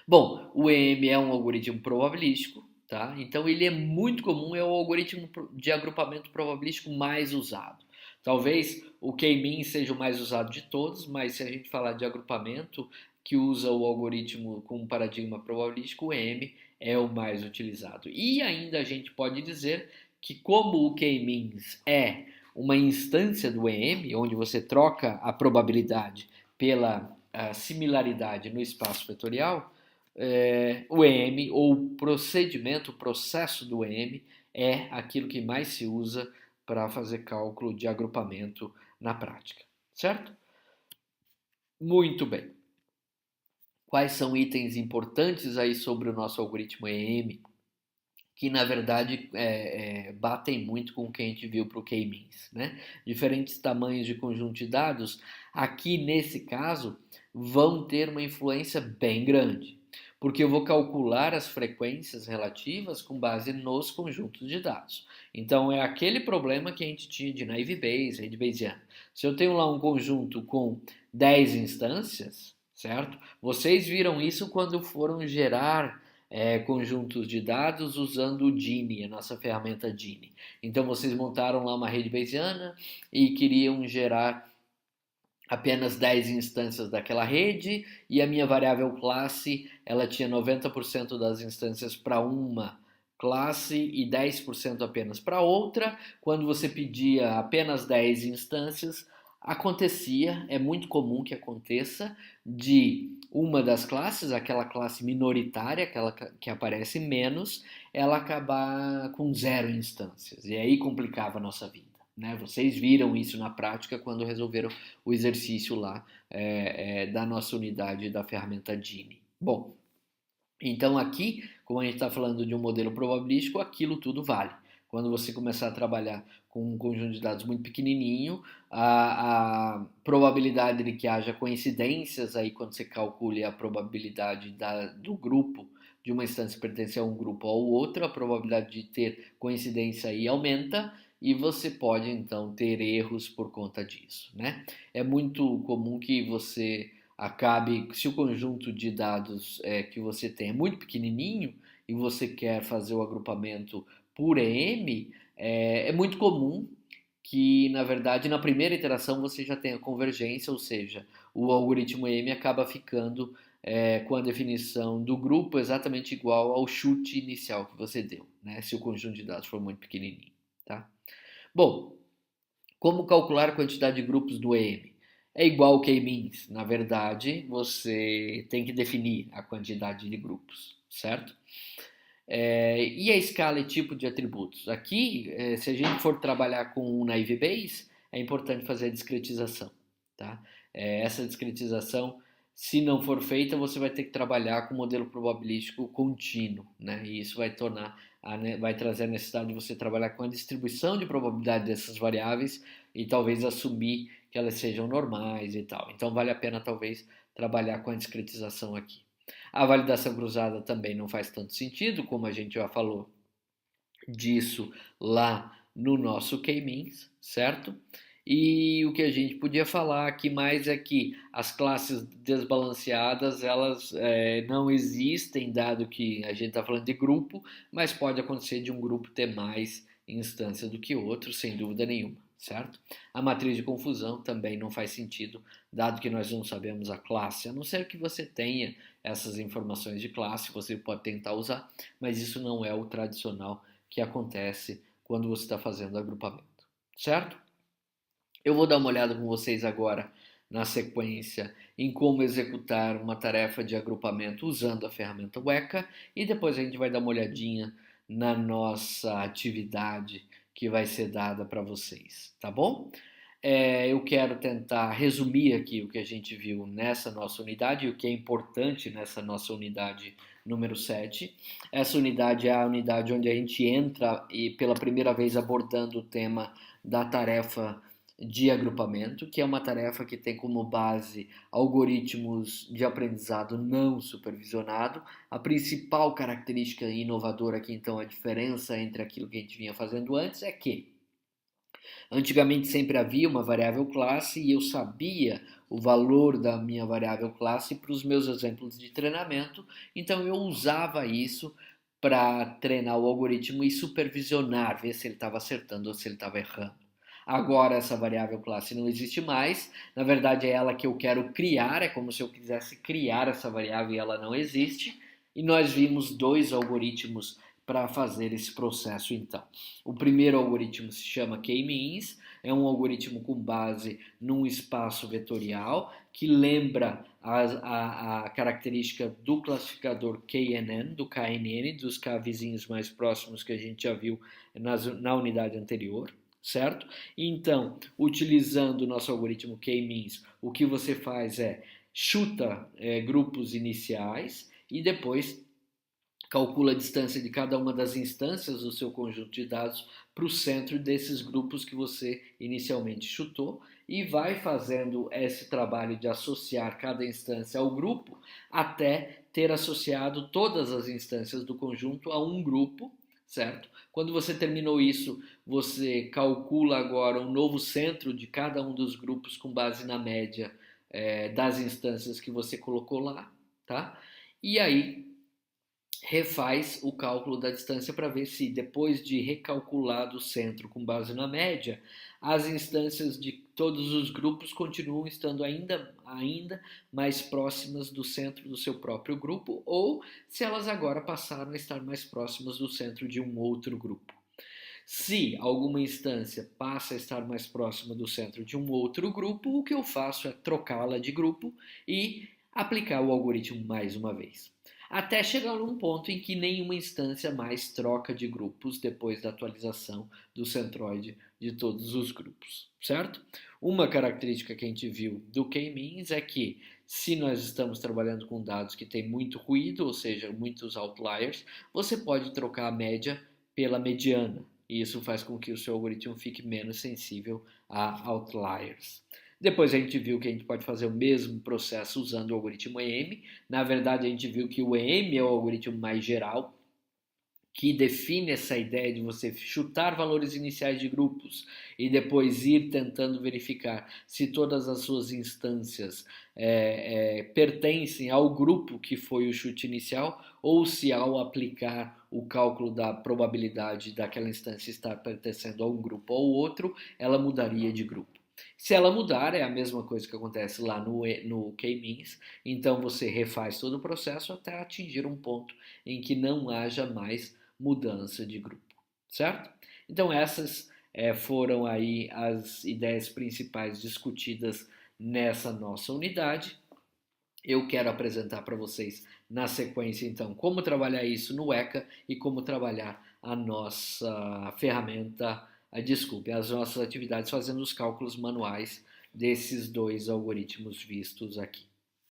Bom, o EM é um algoritmo probabilístico, tá? Então ele é muito comum, é o algoritmo de agrupamento probabilístico mais usado. Talvez o K-means seja o mais usado de todos, mas se a gente falar de agrupamento que usa o algoritmo com um paradigma probabilístico, o EM é o mais utilizado. E ainda a gente pode dizer que como o K-means é uma instância do EM, onde você troca a probabilidade pela similaridade no espaço vetorial, o EM, ou o procedimento, o processo do EM, é aquilo que mais se usa para fazer cálculo de agrupamento na prática, certo? Muito bem. Quais são itens importantes aí sobre o nosso algoritmo EM, que na verdade batem muito com o que a gente viu para o K-means, né? Diferentes tamanhos de conjunto de dados, aqui nesse caso, vão ter uma influência bem grande, porque eu vou calcular as frequências relativas com base nos conjuntos de dados. Então é aquele problema que a gente tinha de naive Bayes, rede Bayesiana. Se eu tenho lá um conjunto com 10 instâncias, certo? Vocês viram isso quando foram gerar conjuntos de dados usando o Gini, a nossa ferramenta Gini. Então vocês montaram lá uma rede Bayesiana e queriam gerar apenas 10 instâncias daquela rede e a minha variável classe ela tinha 90% das instâncias para uma classe e 10% apenas para outra. Quando você pedia apenas 10 instâncias, acontecia, é muito comum que aconteça, de uma das classes, aquela classe minoritária, aquela que aparece menos, ela acabar com zero instâncias. E aí complicava a nossa vida. Né? Vocês viram isso na prática quando resolveram o exercício lá da nossa unidade da ferramenta Gini. Bom, então aqui, como a gente está falando de um modelo probabilístico, aquilo tudo vale. Quando você começar a trabalhar com um conjunto de dados muito pequenininho, a probabilidade de que haja coincidências aí quando você calcule a probabilidade do grupo de uma instância pertencer a um grupo ou outro, a probabilidade de ter coincidência aí aumenta e você pode então ter erros por conta disso, né? É muito comum que você acabe, se o conjunto de dados que você tem é muito pequenininho e você quer fazer o agrupamento por EM, é muito comum que, na verdade, na primeira iteração você já tenha convergência, ou seja, o algoritmo EM acaba ficando com a definição do grupo exatamente igual ao chute inicial que você deu, né? Se o conjunto de dados for muito pequenininho, tá? Bom, como calcular a quantidade de grupos do EM? É igual ao K-means. Na verdade, você tem que definir a quantidade de grupos, certo? E a escala e tipo de atributos? Aqui, se a gente for trabalhar com o naive Bayes, é importante fazer a discretização. Tá? Essa discretização, se não for feita, você vai ter que trabalhar com o modelo probabilístico contínuo. Né? E isso vai trazer a necessidade de você trabalhar com a distribuição de probabilidade dessas variáveis e talvez assumir que elas sejam normais e tal. Então vale a pena talvez trabalhar com a discretização aqui. A validação cruzada também não faz tanto sentido, como a gente já falou disso lá no nosso K-means, certo? E o que a gente podia falar aqui mais é que as classes desbalanceadas elas não existem, dado que a gente está falando de grupo, mas pode acontecer de um grupo ter mais instância do que outro, sem dúvida nenhuma, certo? A matriz de confusão também não faz sentido, dado que nós não sabemos a classe, a não ser que você tenha essas informações de classe, você pode tentar usar, mas isso não é o tradicional que acontece quando você está fazendo agrupamento, certo? Eu vou dar uma olhada com vocês agora na sequência em como executar uma tarefa de agrupamento usando a ferramenta Weka e depois a gente vai dar uma olhadinha na nossa atividade que vai ser dada para vocês, tá bom? Eu quero tentar resumir aqui o que a gente viu nessa nossa unidade e o que é importante nessa nossa unidade número 7. Essa unidade é a unidade onde a gente entra e pela primeira vez abordando o tema da tarefa de agrupamento, que é uma tarefa que tem como base algoritmos de aprendizado não supervisionado. A principal característica inovadora aqui, então, a diferença entre aquilo que a gente vinha fazendo antes é que antigamente sempre havia uma variável classe e eu sabia o valor da minha variável classe para os meus exemplos de treinamento. Então eu usava isso para treinar o algoritmo e supervisionar, ver se ele estava acertando ou se ele estava errando. Agora essa variável classe não existe mais, na verdade é ela que eu quero criar, é como se eu quisesse criar essa variável e ela não existe. E nós vimos dois algoritmos para fazer esse processo então. O primeiro algoritmo se chama K-means, é um algoritmo com base num espaço vetorial que lembra a característica do classificador KNN, do KNN, dos K vizinhos mais próximos que a gente já viu na unidade anterior, certo? Então, utilizando o nosso algoritmo K-means, o que você faz é chuta grupos iniciais e depois calcula a distância de cada uma das instâncias do seu conjunto de dados para o centro desses grupos que você inicialmente chutou e vai fazendo esse trabalho de associar cada instância ao grupo até ter associado todas as instâncias do conjunto a um grupo, certo? Quando você terminou isso, você calcula agora um novo centro de cada um dos grupos com base na média das instâncias que você colocou lá, tá? E aí refaz o cálculo da distância para ver se, depois de recalculado o centro com base na média, as instâncias de todos os grupos continuam estando ainda mais próximas do centro do seu próprio grupo ou se elas agora passaram a estar mais próximas do centro de um outro grupo. Se alguma instância passa a estar mais próxima do centro de um outro grupo, o que eu faço é trocá-la de grupo e aplicar o algoritmo mais uma vez. Até chegar num ponto em que nenhuma instância mais troca de grupos depois da atualização do centroide de todos os grupos, certo? Uma característica que a gente viu do K-means é que se nós estamos trabalhando com dados que têm muito ruído, ou seja, muitos outliers, você pode trocar a média pela mediana. E isso faz com que o seu algoritmo fique menos sensível a outliers. Depois a gente viu que a gente pode fazer o mesmo processo usando o algoritmo EM. Na verdade, a gente viu que o EM é o algoritmo mais geral, que define essa ideia de você chutar valores iniciais de grupos e depois ir tentando verificar se todas as suas instâncias pertencem ao grupo que foi o chute inicial ou se ao aplicar o cálculo da probabilidade daquela instância estar pertencendo a um grupo ou outro, ela mudaria de grupo. Se ela mudar, é a mesma coisa que acontece lá no K-means, então você refaz todo o processo até atingir um ponto em que não haja mais mudança de grupo, certo? Então essas foram aí as ideias principais discutidas nessa nossa unidade. Eu quero apresentar para vocês na sequência então como trabalhar isso no ECA e como trabalhar a nossa ferramenta, desculpe, as nossas atividades fazendo os cálculos manuais desses dois algoritmos vistos aqui.